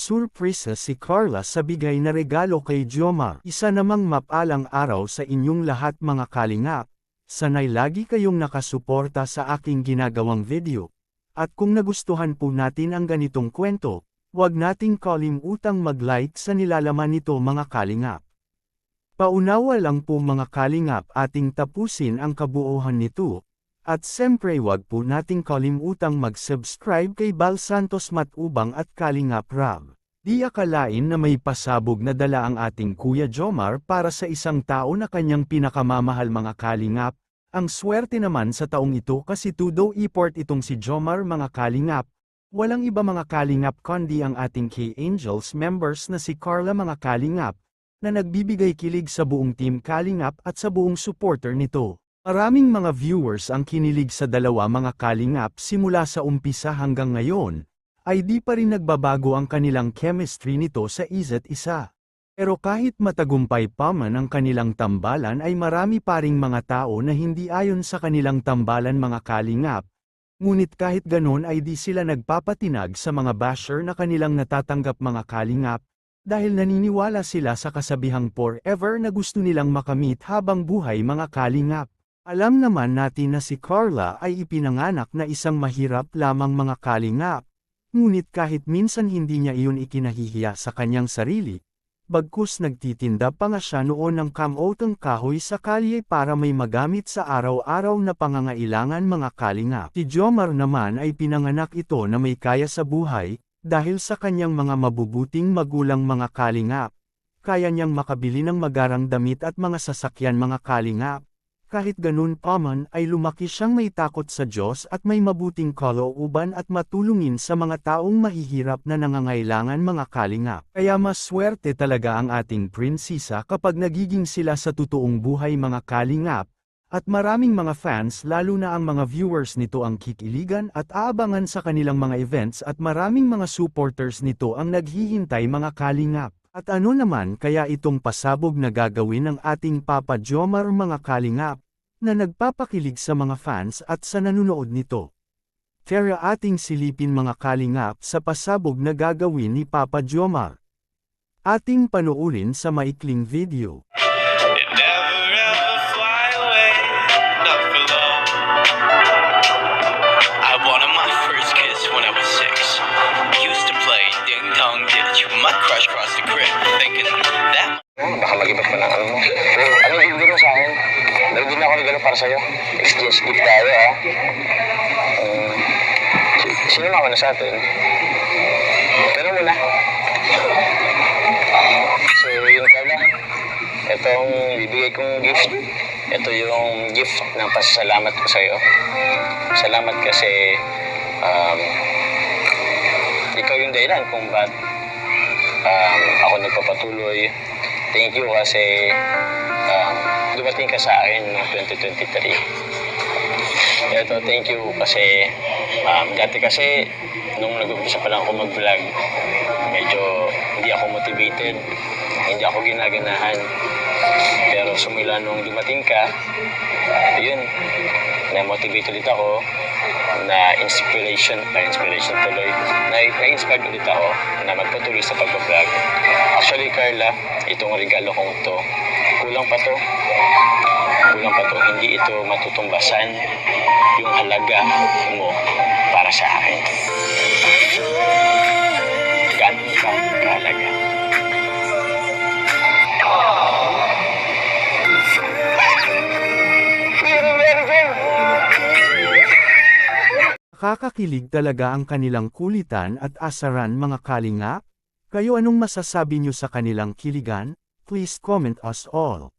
nasurpresa si Carla sa bigay na regalo kay Jomar. Isa namang mapalang araw sa inyong lahat mga kalingap. Sanay lagi kayong nakasuporta sa aking ginagawang video. At kung nagustuhan po natin ang ganitong kwento, huwag nating kalimutang mag-like sa nilalaman nito mga kalingap. Paunawa lang po mga kalingap ating tapusin ang kabuuan nito. At siyempre wag po nating kalimutang mag-subscribe kay Bal Santos Matubang at Kalingap Rab. Di akalain na may pasabog na dala ang ating Kuya Jomar para sa isang tao na kanyang pinakamamahal mga kalingap. Ang swerte naman sa taong ito kasi todo import itong si Jomar mga kalingap. Walang iba mga kalingap kundi ang ating K-Angels members na si Carla mga kalingap, na nagbibigay kilig sa buong team kalingap at sa buong supporter nito. Maraming mga viewers ang kinilig sa dalawa mga kalingap simula sa umpisa hanggang ngayon, ay di pa rin nagbabago ang kanilang chemistry nito sa isa't isa. Pero kahit matagumpay pa man ang kanilang tambalan ay marami pa ring mga tao na hindi ayon sa kanilang tambalan mga kalingap. Ngunit kahit ganon ay di sila nagpapatinag sa mga basher na kanilang natatanggap mga kalingap, dahil naniniwala sila sa kasabihang forever na gusto nilang makamit habang buhay mga kalingap. Alam naman natin na si Carla ay ipinanganak na isang mahirap lamang mga kalingap. Ngunit kahit minsan hindi niya iyon ikinahihiya sa kanyang sarili, bagkus nagtitinda pa nga siya noon ng kamotang kahoy sa kalye para may magamit sa araw-araw na pangangailangan mga kalingap. Si Jomar naman ay pinanganak ito na may kaya sa buhay, dahil sa kanyang mga mabubuting magulang mga kalingap. Kaya niyang makabili ng magarang damit at mga sasakyan mga kalingap. Kahit ganun pa man ay lumaki siyang may takot sa Diyos at may mabuting kalooban at matulungin sa mga taong mahihirap na nangangailangan mga kalingap. Kaya mas swerte talaga ang ating prinsesa kapag nagiging sila sa totoong buhay mga kalingap, at maraming mga fans lalo na ang mga viewers nito ang kikiligan at aabangan sa kanilang mga events at maraming mga supporters nito ang naghihintay mga kalingap. At ano naman kaya itong pasabog na gagawin ng ating Papa Jomar mga kalingap, na nagpapakilig sa mga fans at sa nanonood nito. Kaya ating silipin mga kalingap sa pasabog na gagawin ni Papa Jomar. Ating panoorin sa maikling video. Baka mag-ibat pa ng ano mo. Ano yung hindi mo sa akin? Nagdin ako regalo para sa'yo. Exchange gift tayo ha. Sino naman na sa atin? Pero muna. So yun Carla. Itong bibigay kong gift. Ito yung gift ng pasasalamat ko sa'yo. Salamat kasi ikaw yung dahilan kung ba't ako nagpapatuloy. Thank you kasi dumating ka sa akin noong 2023. Ito, thank you kasi dati kasi nung nag-umpisa pa lang ako mag-vlog, medyo hindi ako motivated, hindi ako ginaganahan. Pero sumula nung dumating ka, yun, na-motivate ulit ako, na-inspiration tuloy, na-inspired ulit ako na magpatuloy sa pag-vlog. Actually, Carla, itong regalo kong to, kulang pa to, hindi ito matutumbasan yung halaga mo para sa akin. Ganun ka kahalaga. Nakakakilig talaga ang kanilang kulitan at asaran mga kalingap. Kayo anong masasabi nyo sa kanilang kiligan? Please comment us all.